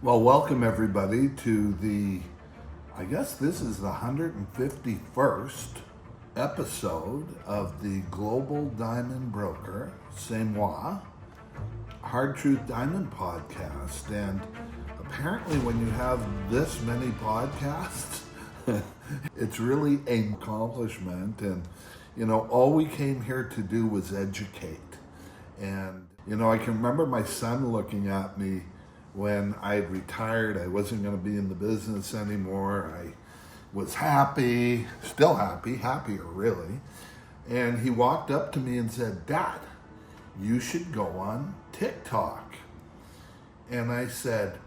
Well, welcome everybody to I guess this is the 151st episode of the Global Diamond Broker, c'est moi, Hard Truth Diamond podcast. And apparently when you have this many podcasts, it's really an accomplishment. And, all we came here to do was educate. And, I can remember my son looking at me when I had retired. I wasn't going to be in the business anymore. I was happy, still happy, happier really. And he walked up to me and said, "Dad, you should go on TikTok." And I said,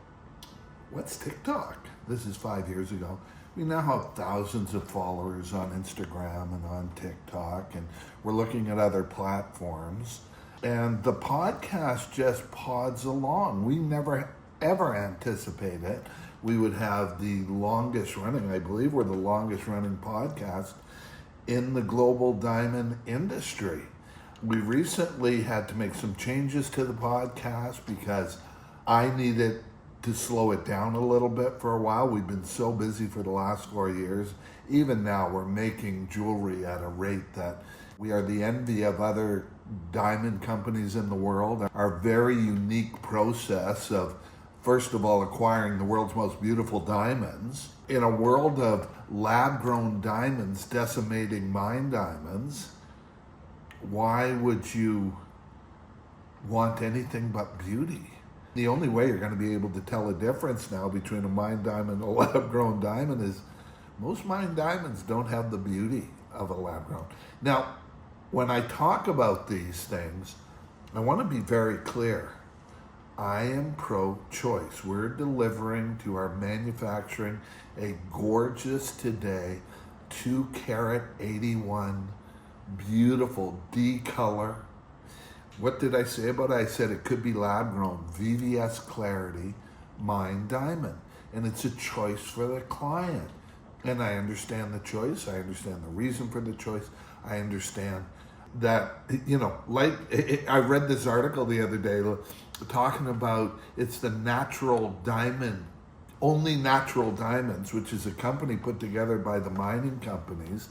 "What's TikTok?" This is 5 years ago. We now have thousands of followers on Instagram and on TikTok, and we're looking at other platforms. And the podcast just pods along. We never ever anticipated we would have the longest running, I believe we're the longest running podcast in the global diamond industry. We recently had to make some changes to the podcast because I needed to slow it down a little bit for a while. We've been so busy for the last 4 years. Even now we're making jewelry at a rate that we are the envy of other diamond companies in the world. Our very unique process of, first of all, acquiring the world's most beautiful diamonds in a world of lab-grown diamonds decimating mine diamonds. Why would you want anything but beauty? The only way you're going to be able to tell a difference now between a mine diamond and a lab-grown diamond is most mine diamonds don't have the beauty of a lab-grown. Now, when I talk about these things, I want to be very clear. I am pro-choice. We're delivering to our manufacturing a gorgeous today 2-carat 81 beautiful D color. What did I say about it? I said it could be lab grown, VVS clarity, mine diamond. And it's a choice for the client. And I understand the choice. I understand the reason for the choice. I understand that, I read this article the other day talking about it's the natural diamond, only natural diamonds, which is a company put together by the mining companies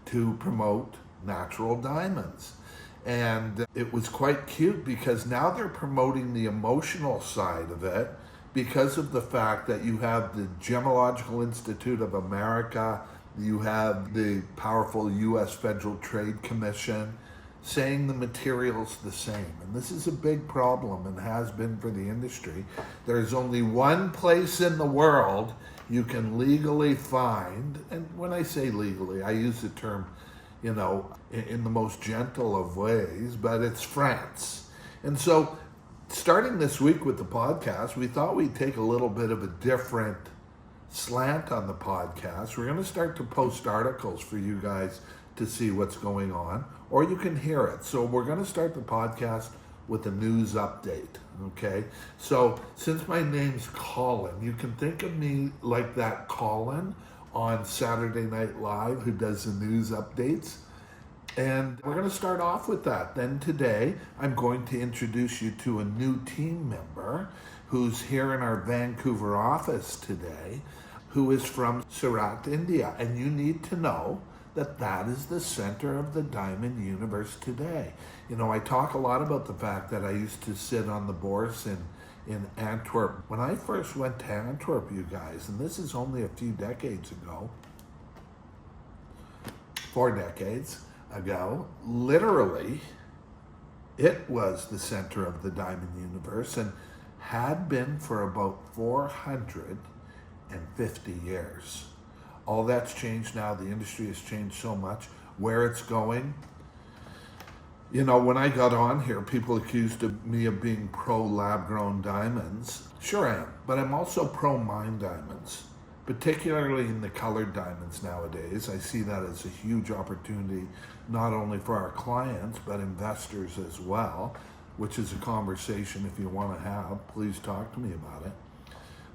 to promote natural diamonds. And it was quite cute because now they're promoting the emotional side of it because of the fact that you have the Gemological Institute of America, you have the powerful U.S. Federal Trade Commission saying the material's the same. And this is a big problem and has been for the industry. There's only one place in the world you can legally find, and when I say legally, I use the term in the most gentle of ways, but it's France. And so starting this week with the podcast, we thought we'd take a little bit of a different slant on the podcast. We're going to start to post articles for you guys to see what's going on, or you can hear it. So we're going to start the podcast with a news update, okay? So since my name's Colin, you can think of me like that Colin on Saturday Night Live who does the news updates. And we're going to start off with that. Then today, I'm going to introduce you to a new team member who's here in our Vancouver office today, who is from Surat, India. And you need to know that is the center of the diamond universe today. I talk a lot about the fact that I used to sit on the bourse in Antwerp. When I first went to Antwerp, you guys, and this is only a few decades ago, 4 decades ago, literally, it was the center of the diamond universe and had been for about 450 years. All that's changed now. The industry has changed so much. Where it's going, when I got on here, people accused me of being pro lab-grown diamonds. Sure I am, but I'm also pro mine diamonds, particularly in the colored diamonds nowadays. I see that as a huge opportunity, not only for our clients, but investors as well, which is a conversation if you want to have. Please talk to me about it.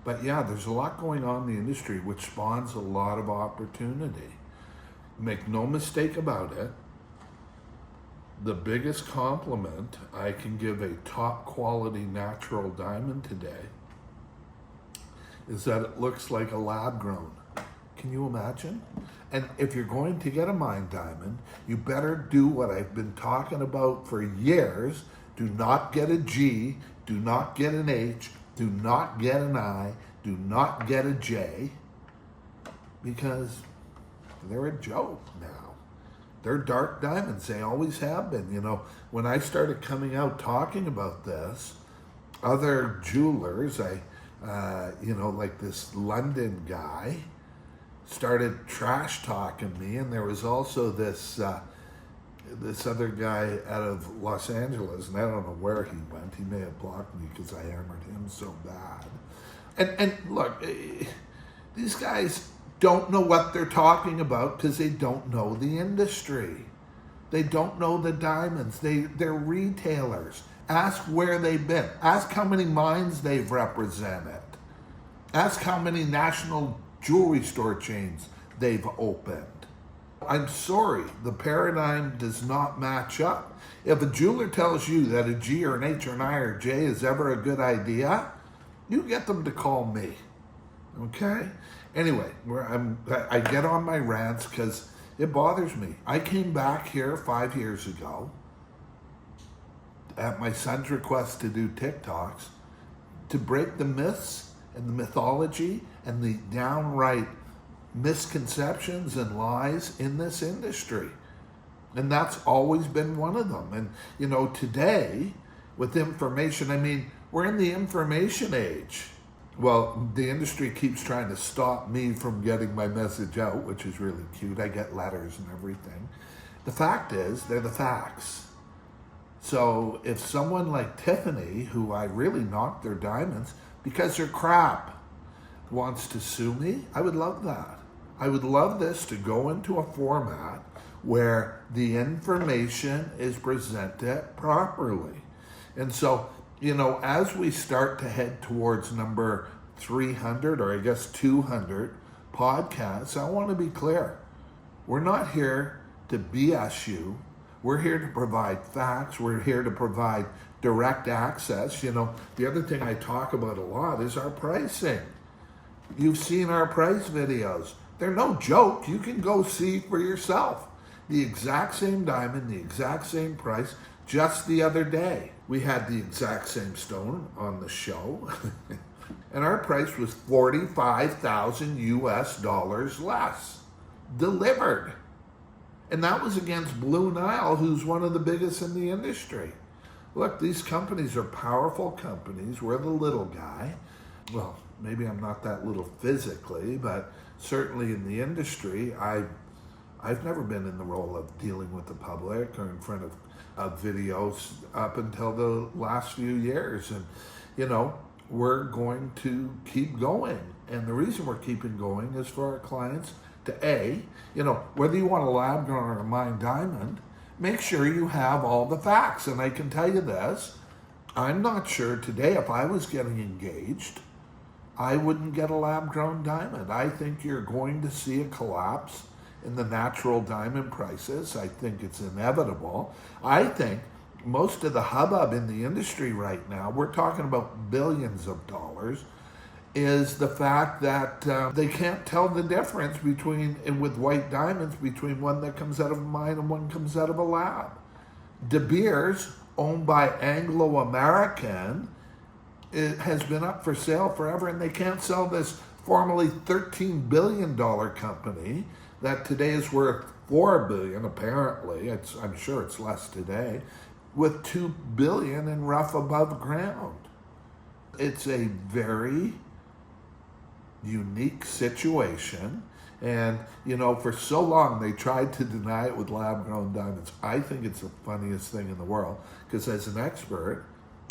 But yeah, there's a lot going on in the industry, which spawns a lot of opportunity. Make no mistake about it, the biggest compliment I can give a top quality natural diamond today is that it looks like a lab grown. Can you imagine? And if you're going to get a mine diamond, you better do what I've been talking about for years. Do not get a G, do not get an H, do not get an I, do not get a J, because they're a joke now. They're dark diamonds, they always have been. You know, when I started coming out talking about this, other jewelers, like this London guy, started trash talking me, and there was also this other guy out of Los Angeles, and I don't know where he went. He may have blocked me because I hammered him so bad. And look, these guys don't know what they're talking about because they don't know the industry. They don't know the diamonds. They're retailers. Ask where they've been. Ask how many mines they've represented. Ask how many national jewelry store chains they've opened. I'm sorry, the paradigm does not match up. If a jeweler tells you that a G or an H or an I or a J is ever a good idea, you get them to call me. Okay? Anyway, I get on my rants because it bothers me. I came back here 5 years ago at my son's request to do TikToks to break the myths and the mythology and the downright misconceptions and lies in this industry. And that's always been one of them. And, you know, today, with information, I mean, we're in the information age. Well, the industry keeps trying to stop me from getting my message out, which is really cute. I get letters and everything. The fact is, they're the facts. So if someone like Tiffany, who I really knocked their diamonds because they're crap, wants to sue me, I would love that. I would love this to go into a format where the information is presented properly. And so, you know, as we start to head towards number 300, or I guess 200 podcasts, I want to be clear. We're not here to BS you. We're here to provide facts. We're here to provide direct access. You know, the other thing I talk about a lot is our pricing. You've seen our price videos. They're no joke. You can go see for yourself. The exact same diamond, the exact same price. Just the other day, we had the exact same stone on the show, and our price was $45,000 US less, delivered. And that was against Blue Nile, who's one of the biggest in the industry. Look, these companies are powerful companies. We're the little guy. Well, maybe I'm not that little physically, but certainly in the industry, I've never been in the role of dealing with the public or in front of videos up until the last few years. And, you know, we're going to keep going. And the reason we're keeping going is for our clients to whether you want a lab grown or a mine diamond, make sure you have all the facts. And I can tell you this, I'm not sure today if I was getting engaged, I wouldn't get a lab grown diamond. I think you're going to see a collapse in the natural diamond prices. I think it's inevitable. I think most of the hubbub in the industry right now, we're talking about billions of dollars, is the fact that they can't tell the difference with white diamonds between one that comes out of a mine and one comes out of a lab. De Beers, owned by Anglo American, it has been up for sale forever, and they can't sell this formerly $13 billion company that today is worth $4 billion, apparently. I'm sure it's less today, with $2 billion in rough above ground. It's a very unique situation. And, you know, for so long they tried to deny it with lab-grown diamonds. I think it's the funniest thing in the world, because as an expert,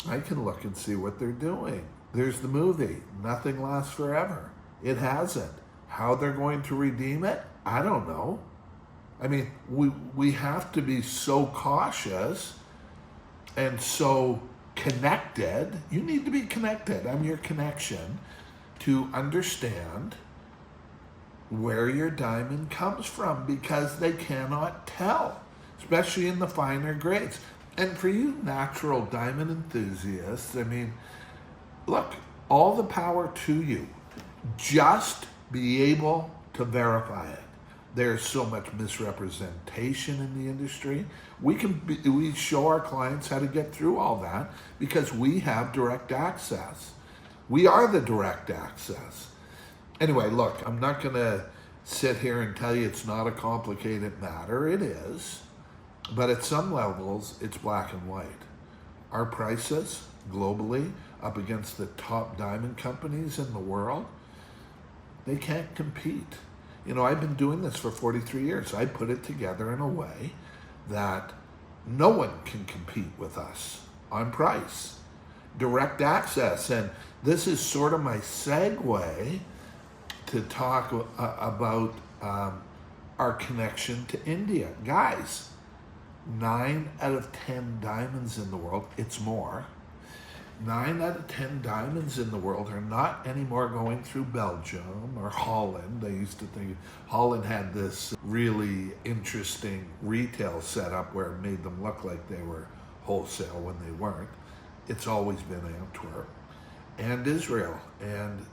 I can look and see what they're doing. There's the movie, Nothing Lasts Forever. It hasn't. How they're going to redeem it, I don't know. I mean, we have to be so cautious and so connected. You need to be connected. I'm your connection to understand where your diamond comes from, because they cannot tell, especially in the finer grades. And for you natural diamond enthusiasts, I mean, look, all the power to you. Just be able to verify it. There's so much misrepresentation in the industry. We show our clients how to get through all that because we have direct access. We are the direct access. Anyway, look, I'm not going to sit here and tell you it's not a complicated matter. It is. But at some levels, it's black and white. Our prices globally up against the top diamond companies in the world, they can't compete. You know, I've been doing this for 43 years. I put it together in a way that no one can compete with us on price. Direct access. And this is sort of my segue to talk about our connection to India. Guys, 9 out of 10 diamonds in the world, it's more. 9 out of 10 diamonds in the world are not anymore going through Belgium or Holland. They used to think Holland had this really interesting retail setup where it made them look like they were wholesale when they weren't. It's always been Antwerp and Israel, and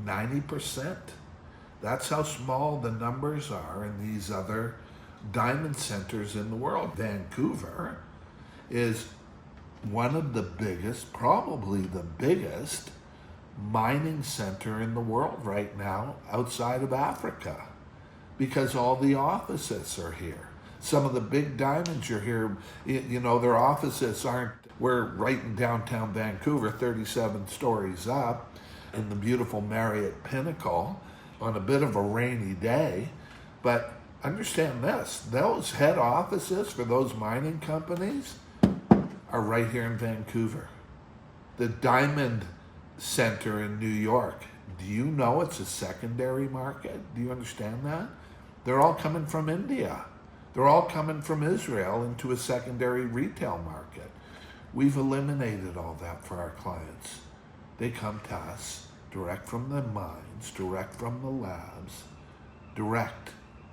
90%. That's how small the numbers are in these other diamond centers in the world. Vancouver is one of the biggest, probably the biggest mining center in the world right now outside of Africa because all the offices are here. Some of the big diamonds you're here, you know, their offices aren't, we're right in downtown Vancouver, 37 stories up in the beautiful Marriott Pinnacle on a bit of a rainy day. But understand this, those head offices for those mining companies are right here in Vancouver. The Diamond Center in New York, do you know it's a secondary market? Do you understand that? They're all coming from India. They're all coming from Israel into a secondary retail market. We've eliminated all that for our clients. They come to us direct from the mines, direct from the labs, direct.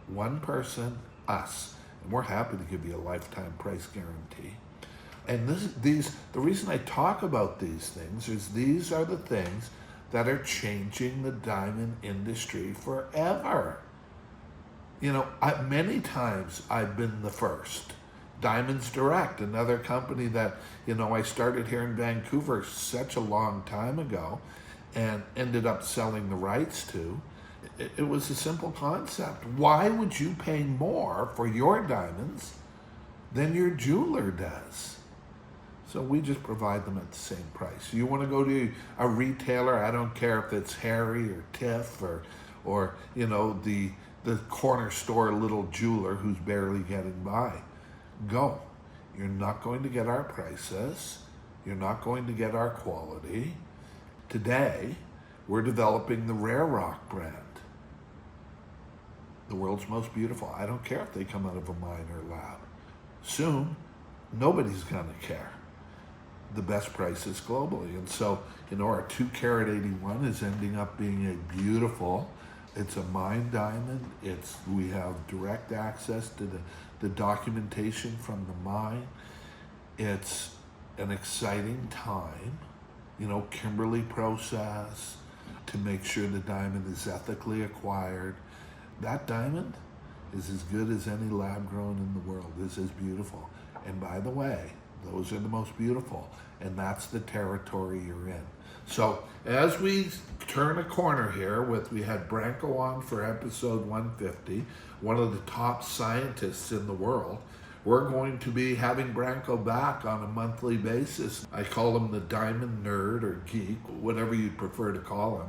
One person, us. And we're happy to give you a lifetime price guarantee. And the reason I talk about these things is these are the things that are changing the diamond industry forever. You know, many times I've been the first. Diamonds Direct, another company that, you know, I started here in Vancouver such a long time ago and ended up selling the rights to. It was a simple concept. Why would you pay more for your diamonds than your jeweler does? So we just provide them at the same price. You want to go to a retailer, I don't care if it's Harry or Tiff or you know, the corner store little jeweler who's barely getting by. Go. You're not going to get our prices. You're not going to get our quality. Today, we're developing the Rare Rock brand. The world's most beautiful. I don't care if they come out of a mine or lab. Soon, nobody's gonna care. The best prices globally. And so, you know, our 2 carat 81 is ending up being a beautiful, it's a mine diamond. We have direct access to the documentation from the mine. It's an exciting time, you know, Kimberly process to make sure the diamond is ethically acquired. That diamond is as good as any lab grown in the world. It's as beautiful. And by the way, those are the most beautiful, and that's the territory you're in. So as we turn a corner here we had Branko on for episode 150, one of the top scientists in the world. We're going to be having Branko back on a monthly basis. I call him the diamond nerd or geek, whatever you prefer to call him.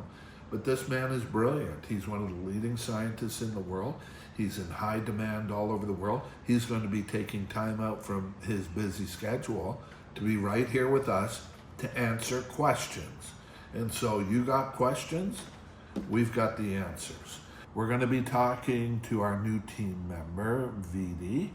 But this man is brilliant. He's one of the leading scientists in the world. He's in high demand all over the world. He's going to be taking time out from his busy schedule to be right here with us to answer questions. And so you got questions, we've got the answers. We're going to be talking to our new team member, Vidhi,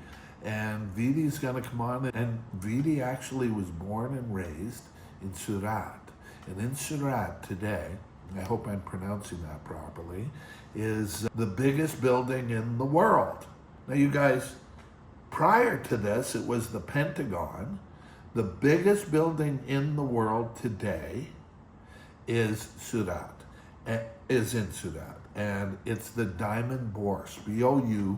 and Vidhi's going to come on. And Vidhi actually was born and raised in Surat. And in Surat today, I hope I'm pronouncing that properly, is the biggest building in the world. Now you guys, prior to this, it was the Pentagon. The biggest building in the world today is Surat. is in Surat, and it's the diamond bourse, B-O-U-R-S-E.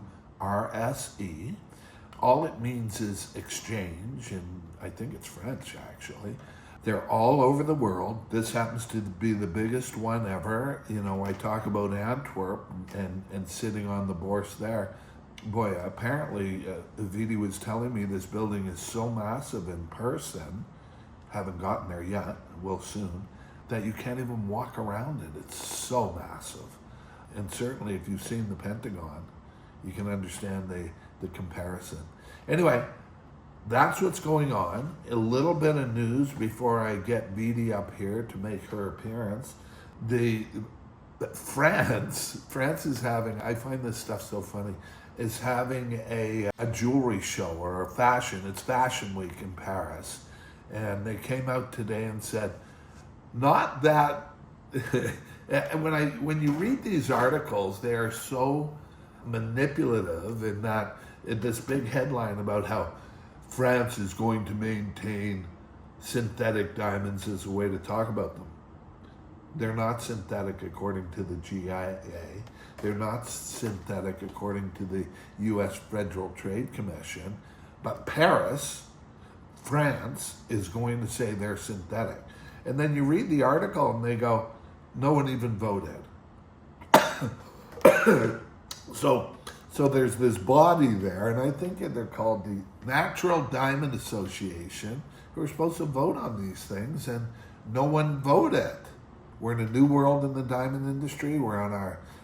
All it means is exchange, and I think it's French actually. They're all over the world. This happens to be the biggest one ever. You know, I talk about Antwerp and sitting on the bourse there. Boy, apparently, Vidhi was telling me this building is so massive in person, haven't gotten there yet, will soon, that you can't even walk around it. It's so massive. And certainly if you've seen the Pentagon, you can understand the comparison. Anyway, that's what's going on. A little bit of news before I get Vidhi up here to make her appearance. France is having, I find this stuff so funny, is having a jewelry show or a fashion. It's Fashion Week in Paris. And they came out today and said, not that, when you read these articles, they are so manipulative in that, this big headline about how France is going to maintain synthetic diamonds as a way to talk about them. They're not synthetic according to the GIA. They're not synthetic according to the U.S. Federal Trade Commission. But Paris, France, is going to say they're synthetic. And then you read the article and they go, no one even voted. So there's this body there, and I think they're called the Natural Diamond Association, who are supposed to vote on these things, and no one voted. We're in a new world in the diamond industry. We're on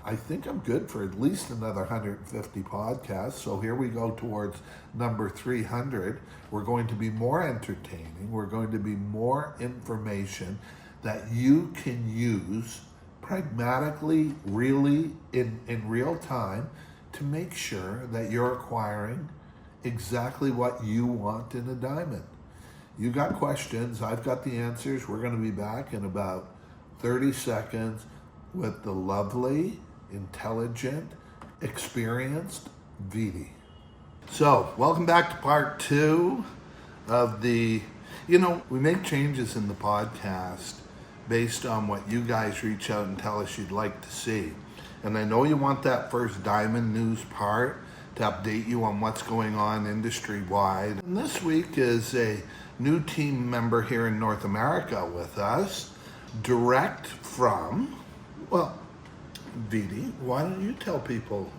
I think I'm good for at least another 150 podcasts. So here we go towards number 300. We're going to be more entertaining. We're going to be more information that you can use pragmatically, really, in real time, to make sure that you're acquiring exactly what you want in a diamond. You got questions, I've got the answers. We're going to be back in about 30 seconds with the lovely, intelligent, experienced Vidhi. So, welcome back to part 2 of we make changes in the podcast based on what you guys reach out and tell us you'd like to see. And I know you want that first diamond news part to update you on what's going on industry-wide. And this week is a new team member here in North America with us, direct from, Vidhi, why don't you tell people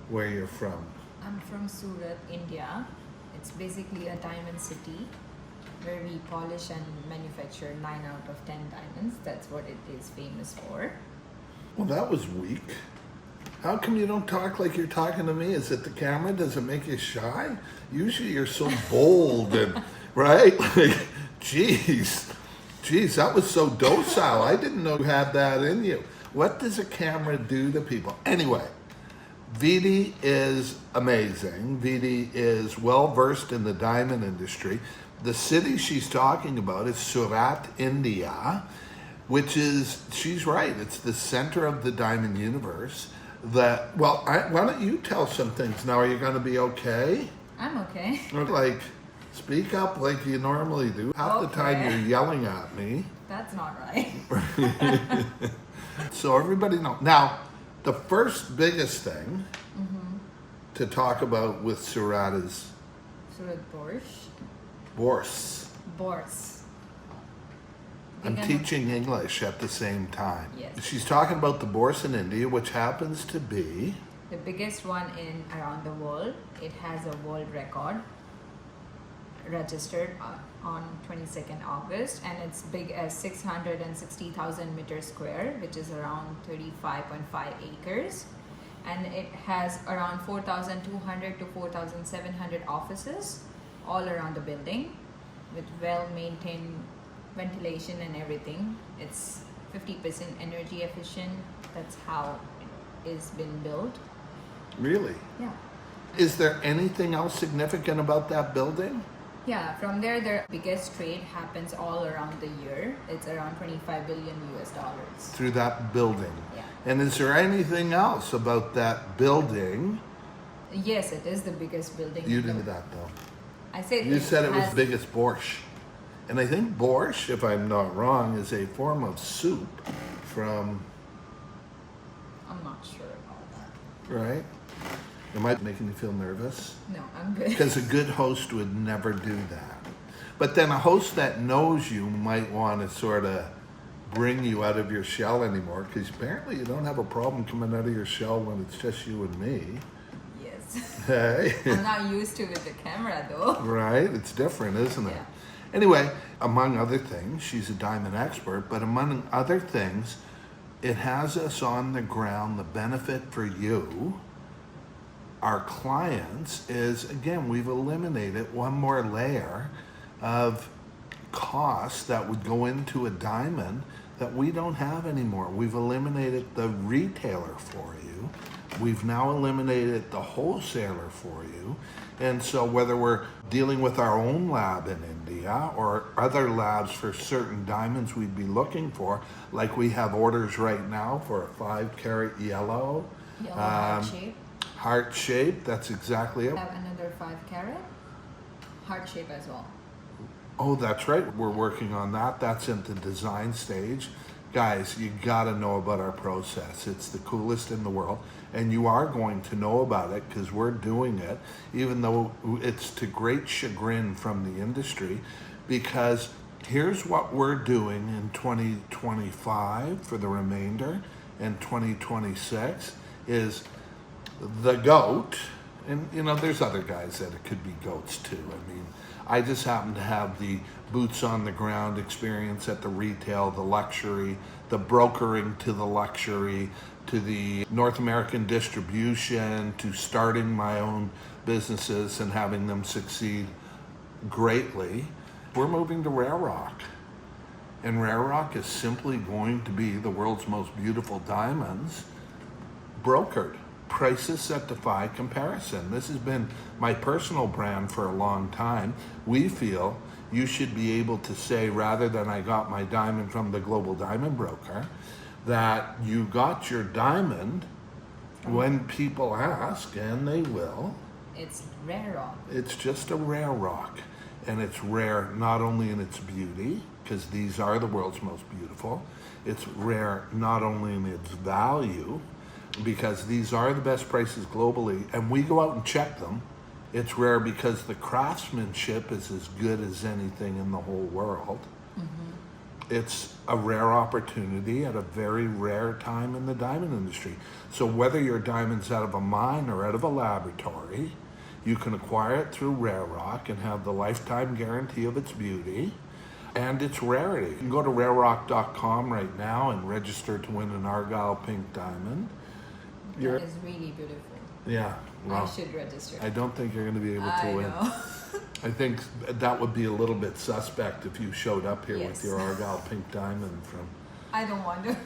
where you're from? I'm from Surat, India. It's basically a diamond city where we polish and manufacture 9 out of 10 diamonds. That's what it is famous for. Well, that was weak. How come you don't talk like you're talking to me? Is it the camera? Does it make you shy? Usually you're so bold and, right? Like, geez, that was so docile. I didn't know you had that in you. What does a camera do to people? Anyway, Vidhi is amazing. Vidhi is well-versed in the diamond industry. The city she's talking about is Surat, India, which is, she's right, it's the center of the diamond universe. Why don't you tell some things now? Are you going to be okay? I'm okay. Like, speak up like you normally do. Half the time you're yelling at me. That's not right. So everybody knows. Now, the first biggest thing to talk about with Surat is Surat Bourse. Bourse. I'm teaching English at the same time. Yes. She's talking about the bourse in India, which happens to be the biggest one around the world. It has a world record registered on 22nd August, and it's big as 660,000 meters square, which is around 35.5 acres. And it has around 4,200 to 4,700 offices all around the building with well-maintained ventilation and everything. It's 50% energy efficient. That's how it is been built. Really? Yeah. Is there anything else significant about that building? Yeah, from there, their biggest trade happens all around the year. It's around $25 billion US. Through that building? Yeah. And is there anything else about that building? Yes, it is the biggest building. You did that though. I said you said it was the biggest borscht. And I think borscht, if I'm not wrong, is a form of soup. from, I'm not sure about that. right? Am I making you feel nervous? No, I'm good. Because a good host would never do that. But then a host that knows you might want to sort of bring you out of your shell anymore, because apparently you don't have a problem coming out of your shell when it's just you and me. Yes. Hey. I'm not used to with the camera though. Right? It's different, isn't it? Yeah. Anyway, among other things, she's a diamond expert, but among other things, it has us on the ground. The benefit for you, our clients, is again, we've eliminated one more layer of costs that would go into a diamond that we don't have anymore. We've eliminated the retailer for you. We've now eliminated the wholesaler for you. And so whether we're dealing with our own lab in India or other labs for certain diamonds we'd be looking for, like we have orders right now for a 5-carat yellow. Yellow heart shape. Heart shape, that's exactly it. I have another 5-carat heart shape as well. Oh, that's right. We're working on that. That's in the design stage. Guys, you got to know about our process. It's the coolest in the world. And you are going to know about it because we're doing it, even though it's to great chagrin from the industry. Because here's what we're doing in 2025 for the remainder, and 2026 is the GOAT. And, you know, there's other guys that it could be GOATs too. I mean, I just happen to have the boots on the ground experience at the retail, the luxury, the brokering to the luxury, to the North American distribution, to starting my own businesses and having them succeed greatly. We're moving to Rare Rock. And Rare Rock is simply going to be the world's most beautiful diamonds brokered. Prices that defy comparison. This has been my personal brand for a long time. We feel you should be able to say, rather than I got my diamond from the global diamond broker, that you got your diamond when people ask, and they will. It's Rare Rock. It's just a rare rock. And it's rare not only in its beauty, because these are the world's most beautiful. It's rare not only in its value, because these are the best prices globally, and we go out and check them. It's rare because the craftsmanship is as good as anything in the whole world. Mm-hmm. It's a rare opportunity at a very rare time in the diamond industry. So whether your diamond's out of a mine or out of a laboratory, you can acquire it through Rare Rock and have the lifetime guarantee of its beauty and its rarity. You can go to rarerock.com right now and register to win an Argyle pink diamond. That is really beautiful. Yeah, well, I should register. I don't think you're going to be able to win. Know. I think that would be a little bit suspect if you showed up here Yes. with your Argyle pink diamond from. I don't want to.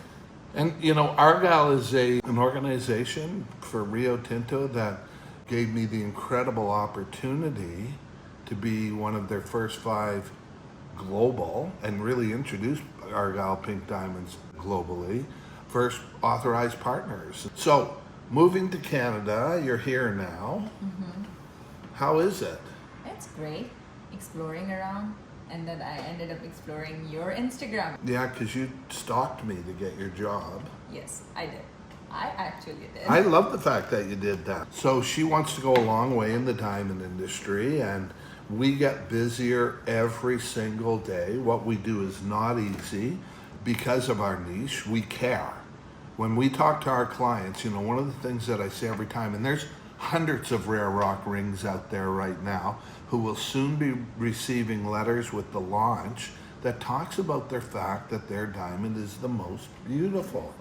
And you know, Argyle is an organization for Rio Tinto that gave me the incredible opportunity to be one of their first 5 global and really introduce Argyle pink diamonds globally. First authorized partners. So, moving to Canada, you're here now. Mm-hmm. How is it? It's great. Exploring around. And then I ended up exploring your Instagram. Yeah, because you stalked me to get your job. Yes, I did. I actually did. I love the fact that you did that. So she wants to go a long way in the diamond industry, and we get busier every single day. What we do is not easy. Because of our niche, we care. When we talk to our clients, you know, one of the things that I say every time, and there's hundreds of Rare Rock rings out there right now who will soon be receiving letters with the launch that talks about their fact that their diamond is the most beautiful.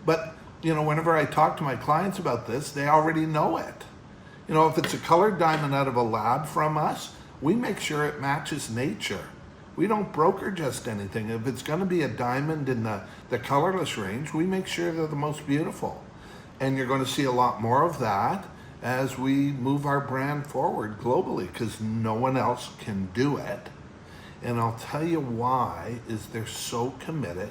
But, you know, whenever I talk to my clients about this, they already know it. You know, if it's a colored diamond out of a lab from us, we make sure it matches nature. We don't broker just anything. If it's going to be a diamond in the colorless range, we make sure they're the most beautiful. And you're going to see a lot more of that as we move our brand forward globally, because no one else can do it. And I'll tell you why is they're so committed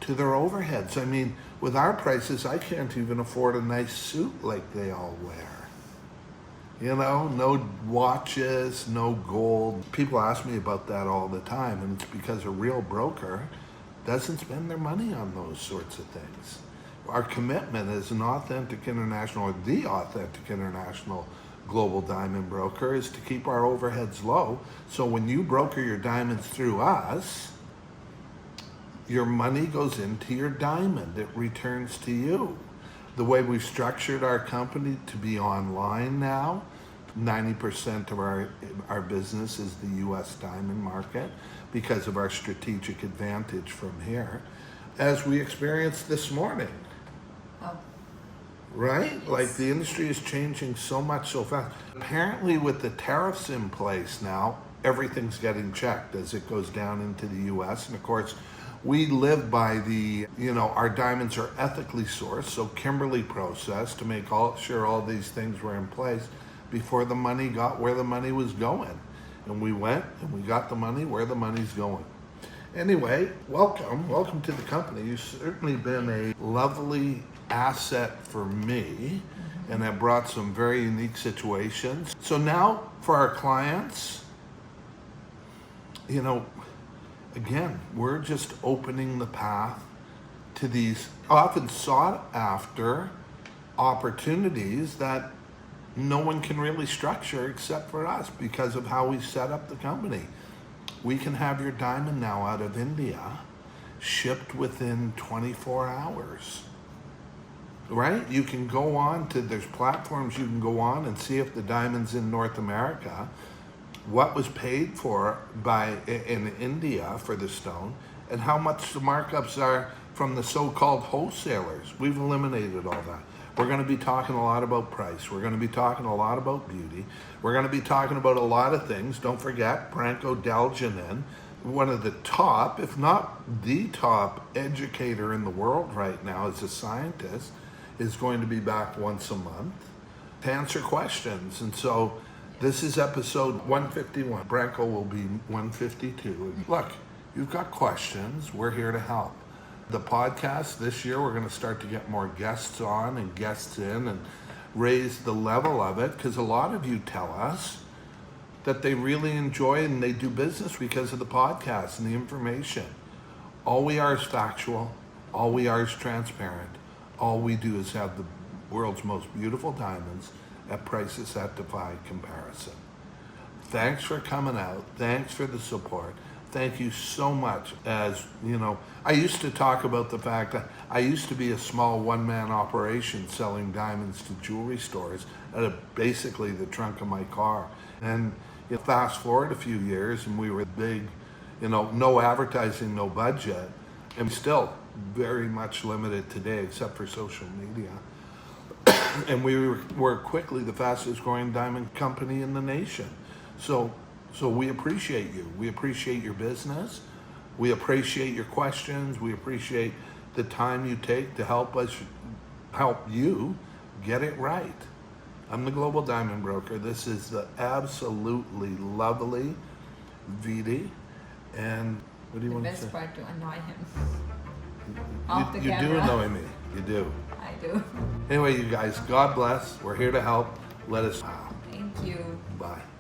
to their overheads. I mean, with our prices, I can't even afford a nice suit like they all wear. You know, no watches, no gold. People ask me about that all the time, and it's because a real broker doesn't spend their money on those sorts of things. Our commitment as an authentic international, or the authentic international global diamond broker, is to keep our overheads low. So when you broker your diamonds through us, your money goes into your diamond. It returns to you. The way we've structured our company to be online now, 90% of our business is the U.S. diamond market because of our strategic advantage from here, as we experienced this morning. Oh. Right? Yes. Like the industry is changing so much so fast. Apparently with the tariffs in place now, everything's getting checked as it goes down into the U.S. And of course, we live by the, our diamonds are ethically sourced, so Kimberly processed to make sure all these things were in place before the money got where the money was going. And we went and we got the money where the money's going. Anyway, welcome to the company. You've certainly been a lovely asset for me, and have brought some very unique situations. So now for our clients, again, we're just opening the path to these often sought after opportunities that no one can really structure except for us because of how we set up the company. We can have your diamond now out of India shipped within 24 hours. Right? You can go on to, there's platforms you can go on and see if the diamond's in North America, what was paid for in India for the stone, and how much the markups are from the so-called wholesalers. We've eliminated all that. We're going to be talking a lot about price. We're going to be talking a lot about beauty. We're going to be talking about a lot of things. Don't forget, Branko Deljanin, one of the top, if not the top educator in the world right now as a scientist, is going to be back once a month to answer questions. And so this is episode 151. Branko will be 152. Look, you've got questions. We're here to help. The podcast this year, we're going to start to get more guests on and guests in and raise the level of it, because a lot of you tell us that they really enjoy and they do business because of the podcast and the information. All we are is factual. All we are is transparent. All we do is have the world's most beautiful diamonds at prices that defy comparison. Thanks for coming out. Thanks for the support. Thank you so much. As I used to talk about the fact that I used to be a small one-man operation selling diamonds to jewelry stores out of basically the trunk of my car. And fast forward a few years and we were big, no advertising, no budget, and still very much limited today except for social media. And we were quickly the fastest growing diamond company in the nation. So we appreciate you. We appreciate your business. We appreciate your questions. We appreciate the time you take to help you get it right. I'm the Global Diamond Broker. This is the absolutely lovely Vidhi. And what do you want to say? The best part to annoy him. You do annoy me. You do. I do. Anyway, you guys, God bless. We're here to help. Let us. Thank you. Bye.